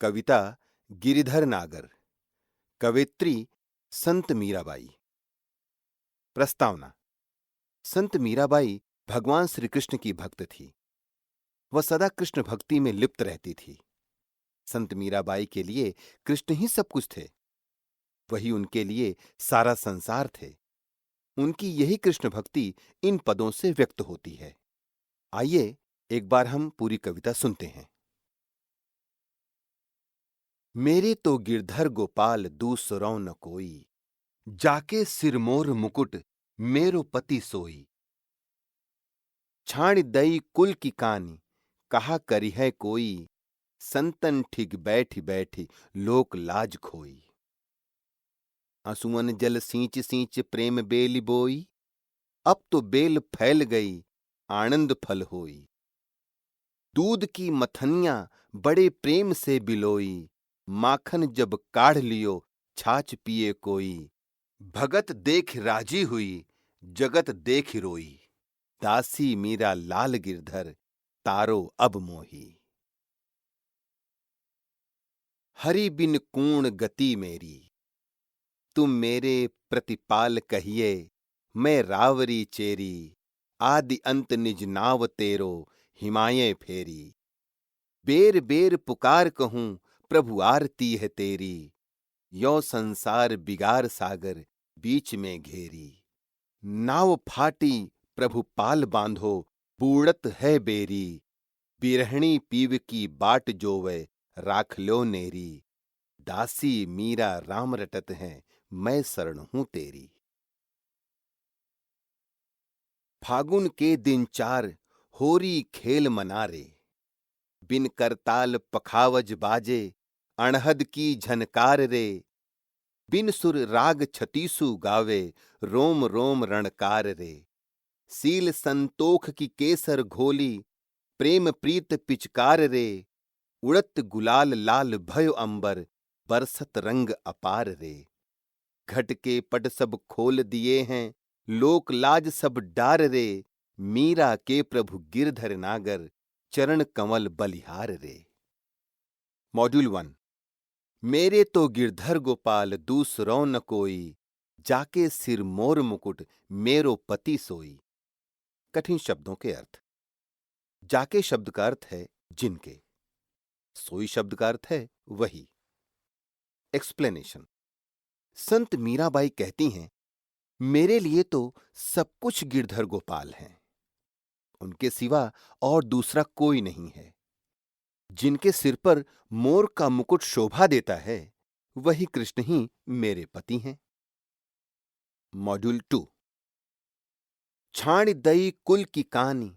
कविता गिरिधर नागर। कवित्री संत मीराबाई। प्रस्तावना। संत मीराबाई भगवान श्री कृष्ण की भक्त थी। वह सदा कृष्ण भक्ति में लिप्त रहती थी। संत मीराबाई के लिए कृष्ण ही सब कुछ थे। वही उनके लिए सारा संसार थे। उनकी यही कृष्ण भक्ति इन पदों से व्यक्त होती है। आइए एक बार हम पूरी कविता सुनते हैं। मेरे तो गिरधर गोपाल दूसरौ न कोई, जाके सिरमोर मुकुट मेरो पति सोई। छाण दई कुल की कानी, कहा करी है कोई, संतन ठिग बैठी बैठी लोक लाज खोई। आंसुअन जल सींच सींच प्रेम बेली बोई, अब तो बेल फैल गई आनंद फल होई। दूध की मथनियां बड़े प्रेम से बिलोई, माखन जब काढ़ लियो छाछ पिए कोई। भगत देख राजी हुई, जगत देख रोई, दासी मीरा लाल गिरधर तारो अब मोही। हरि बिन कूण गति मेरी, तुम मेरे प्रतिपाल कहिए, मैं रावरी चेरी, आदि अंत निज नाव तेरो हिमाये फेरी। बेर बेर पुकार कहूं प्रभु आरती है तेरी, यो संसार बिगार सागर बीच में घेरी। नाव फाटी प्रभु पाल बांधो, बूढ़त है बेरी, बिरहणी पीव की बाट जोवे राख लो नेरी। दासी मीरा राम रटत हैं, मैं शरण हूं तेरी। फागुन के दिन चार होरी खेल मनारे, बिन करताल पखावज बाजे अणहद की झनकार रे। बिन सुर राग छतीसु गावे, रोम रोम रणकार रे। सील संतोख की केसर घोली, प्रेम प्रीत पिचकार रे। उड़त गुलाल लाल भयो अंबर, बरसत रंग अपार रे। घट के पट सब खोल दिए हैं, लोक लाज सब डार रे। मीरा के प्रभु गिरधर नागर, चरण कमल बलिहार रे। मॉड्यूल 1। मेरे तो गिरधर गोपाल दूसरौ न कोई, जाके सिर मोर मुकुट मेरो पति सोई। कठिन शब्दों के अर्थ। जाके शब्द का अर्थ है जिनके, सोई शब्द का अर्थ है वही। एक्सप्लेनेशन। संत मीराबाई कहती हैं, मेरे लिए तो सब कुछ गिरधर गोपाल हैं। उनके सिवा और दूसरा कोई नहीं है। जिनके सिर पर मोर का मुकुट शोभा देता है, वही कृष्ण ही मेरे पति हैं। मॉड्यूल 2। छाण दई कुल की कानी,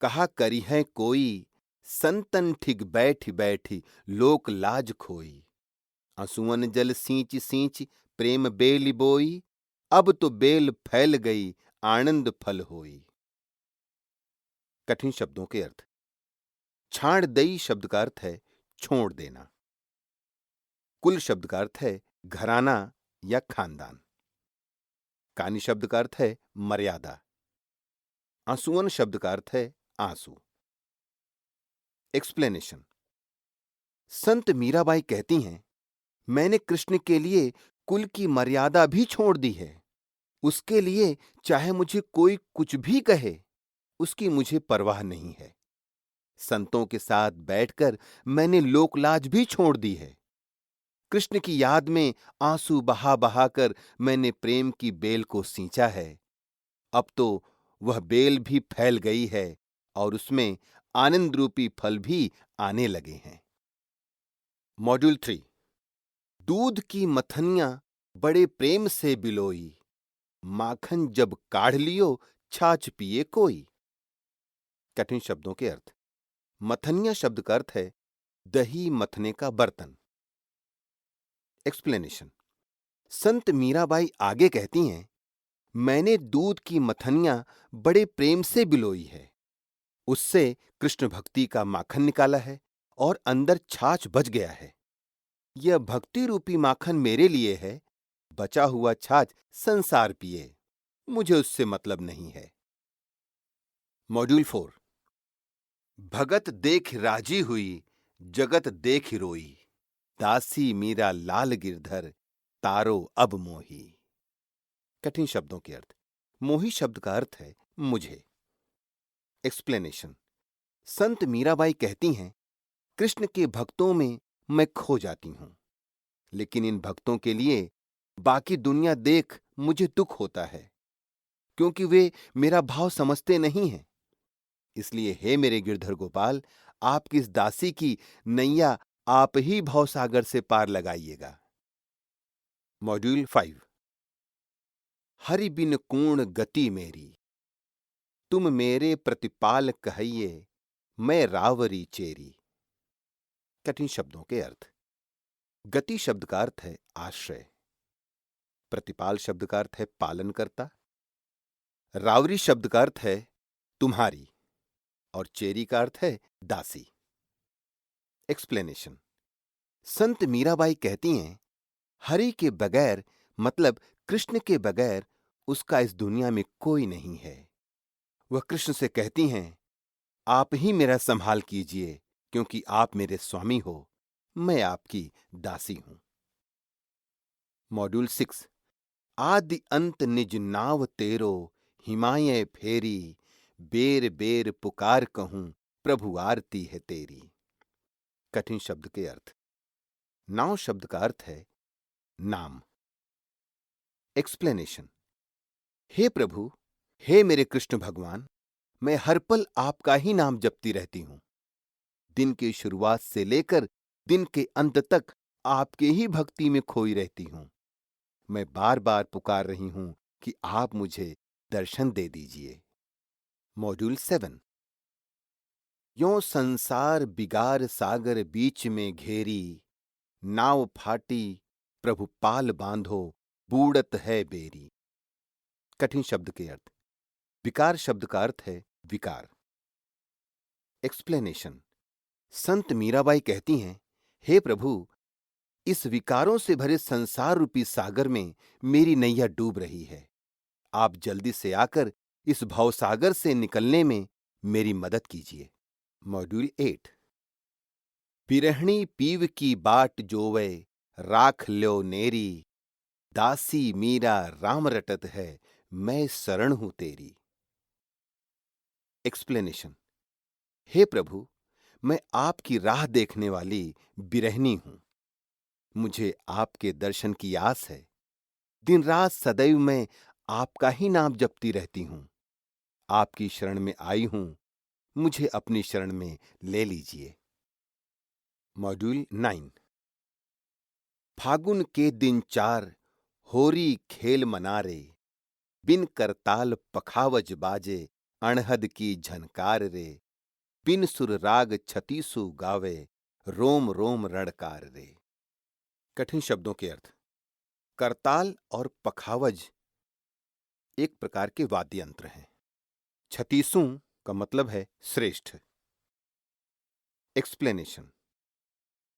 कहा करी है कोई, संतन ठिग बैठी बैठी लोक लाज खोई। आंसुअन जल सींच सींच प्रेम बेली बोई, अब तो बेल फैल गई आनंद फल होई। कठिन शब्दों के अर्थ। छाण दई शब्द का अर्थ है छोड़ देना। कुल शब्द का अर्थ है घराना या खानदान। कानी शब्द का अर्थ है मर्यादा। आंसुअन शब्द का अर्थ है आंसू। एक्सप्लेनेशन। संत मीराबाई कहती हैं, मैंने कृष्ण के लिए कुल की मर्यादा भी छोड़ दी है। उसके लिए चाहे मुझे कोई कुछ भी कहे, उसकी मुझे परवाह नहीं है। संतों के साथ बैठकर मैंने लोकलाज भी छोड़ दी है। कृष्ण की याद में आंसू बहा बहाकर मैंने प्रेम की बेल को सींचा है। अब तो वह बेल भी फैल गई है और उसमें आनंद रूपी फल भी आने लगे हैं। मॉड्यूल 3। दूध की मथनियां बड़े प्रेम से बिलोई, माखन जब काढ़ लियो छाछ पिए कोई। कठिन शब्दों के अर्थ। मथनिया शब्द का अर्थ है दही मथने का बर्तन। एक्सप्लेनेशन। संत मीराबाई आगे कहती हैं, मैंने दूध की मथनियां बड़े प्रेम से बिलोई है। उससे कृष्ण भक्ति का माखन निकाला है और अंदर छाछ बच गया है। यह भक्ति रूपी माखन मेरे लिए है। बचा हुआ छाछ संसार पिए, मुझे उससे मतलब नहीं है। मॉड्यूल 4। भगत देख राजी हुई, जगत देख रोई। दासी मीरा लाल गिरधर, तारो अब मोही। कठिन शब्दों के अर्थ। मोही शब्द का अर्थ है मुझे। एक्सप्लेनेशन। संत मीराबाई कहती हैं, कृष्ण के भक्तों में मैं खो जाती हूं, लेकिन इन भक्तों के लिए बाकी दुनिया देख मुझे दुख होता है, क्योंकि वे मेरा भाव समझते नहीं हैं। इसलिए हे मेरे गिरधर गोपाल, आपकी इस दासी की नैया आप ही भवसागर से पार लगाइएगा। मॉड्यूल 5। हरि बिन कूर्ण गति मेरी, तुम मेरे प्रतिपाल कहिए, मैं रावरी चेरी। कठिन शब्दों के अर्थ। गति शब्द का अर्थ है आश्रय, प्रतिपाल शब्द का अर्थ है पालन करता, रावरी शब्द का अर्थ है तुम्हारी, और चेरी का अर्थ है दासी। एक्सप्लेनेशन। संत मीराबाई कहती हैं, हरि के बगैर मतलब कृष्ण के बगैर उसका इस दुनिया में कोई नहीं है। वह कृष्ण से कहती हैं, आप ही मेरा संभाल कीजिए, क्योंकि आप मेरे स्वामी हो, मैं आपकी दासी हूं। मॉड्यूल 6। आदि अंत निज नाव तेरो, हिमालय फेरी, बेर बेर पुकार कहूं, प्रभु आरती है तेरी। कठिन शब्द के अर्थ। नाव शब्द का अर्थ है नाम। एक्सप्लेनेशन। हे प्रभु, हे मेरे कृष्ण भगवान, मैं हर पल आपका ही नाम जपती रहती हूं। दिन की शुरुआत से लेकर दिन के अंत तक आपके ही भक्ति में खोई रहती हूं। मैं बार बार पुकार रही हूं कि आप मुझे दर्शन दे दीजिए। मॉड्यूल 7। यों संसार बिगार सागर बीच में घेरी, नाव फाटी प्रभु पाल बांधो, बूढ़त है बेरी। कठिन शब्द के अर्थ। विकार शब्द का अर्थ है विकार। एक्सप्लेनेशन। संत मीराबाई कहती हैं, हे प्रभु, इस विकारों से भरे संसार रूपी सागर में मेरी नैया डूब रही है। आप जल्दी से आकर इस भवसागर से निकलने में मेरी मदद कीजिए। मॉड्यूल 8। बिरहणी पीव की बाट जोवे, राख ल्यो नेरी, दासी मीरा राम रटत है, मैं शरण हूं तेरी। एक्सप्लेनेशन। हे प्रभु, मैं आपकी राह देखने वाली बिरहनी हूं। मुझे आपके दर्शन की आस है। दिन रात सदैव मैं आपका ही नाम जपती रहती हूं। आपकी शरण में आई हूं, मुझे अपनी शरण में ले लीजिए। मॉड्यूल 9। फागुन के दिन 4, होरी खेल मनारे, बिन करताल पखावज बाजे, अणहद की झनकार रे, बिन सुर राग छतीसु गावे, रोम रोम रणकार रे। कठिन शब्दों के अर्थ। करताल और पखावज एक प्रकार के वाद्य यंत्र हैं। छतीसू का मतलब है श्रेष्ठ। एक्सप्लेनेशन।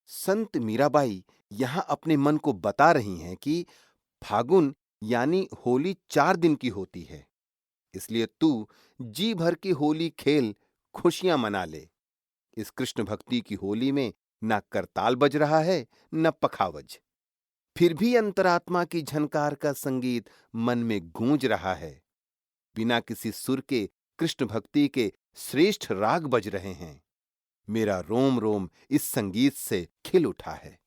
संत मीराबाई यहां अपने मन को बता रही हैं कि फागुन यानी होली 4 दिन की होती है, इसलिए तू जी भर की होली खेल, खुशियां मना ले। इस कृष्ण भक्ति की होली में न करताल बज रहा है न पखावज, फिर भी अंतरात्मा की झनकार का संगीत मन में गूंज रहा है। बिना किसी सुर के कृष्ण भक्ति के श्रेष्ठ राग बज रहे हैं। मेरा रोम रोम इस संगीत से खिल उठा है।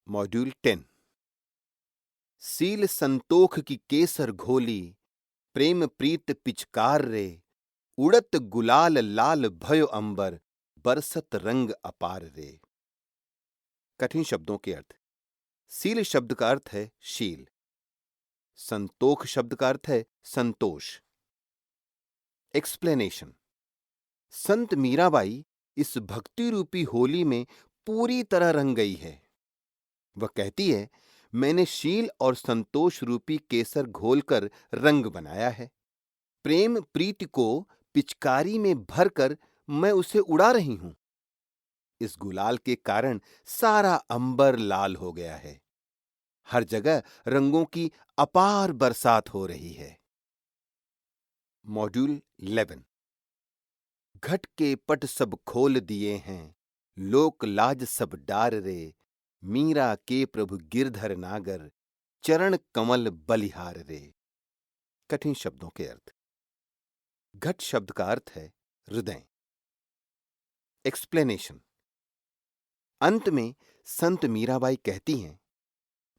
मॉड्यूल 10। सील संतोख की केसर घोली, प्रेम प्रीत पिचकार रे, उड़त गुलाल लाल भयो अंबर, बरसत रंग अपार रे। कठिन शब्दों के अर्थ। सील शब्द का अर्थ है शील, संतोख शब्द का अर्थ है संतोष। एक्सप्लेनेशन। संत मीराबाई इस भक्ति रूपी होली में पूरी तरह रंग गई है। वह कहती है, मैंने शील और संतोष रूपी केसर घोलकर रंग बनाया है। प्रेम प्रीति को पिचकारी में भरकर मैं उसे उड़ा रही हूं। इस गुलाल के कारण सारा अंबर लाल हो गया है। हर जगह रंगों की अपार बरसात हो रही है। मॉड्यूल 11। घट के पट सब खोल दिए हैं, लोक लाज सब डार रे, मीरा के प्रभु गिरधर नागर, चरण कमल बलिहार रे। कठिन शब्दों के अर्थ। घट शब्द का अर्थ है हृदय। एक्सप्लेनेशन। अंत में संत मीराबाई कहती हैं,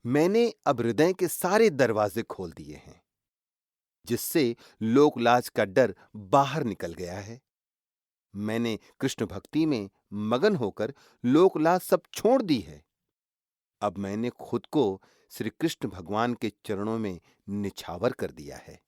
मैंने अब हृदय के सारे दरवाजे खोल दिए हैं, जिससे लोकलाज का डर बाहर निकल गया है। मैंने कृष्ण भक्ति में मगन होकर लोकलाज सब छोड़ दी है। अब मैंने खुद को श्री कृष्ण भगवान के चरणों में निछावर कर दिया है।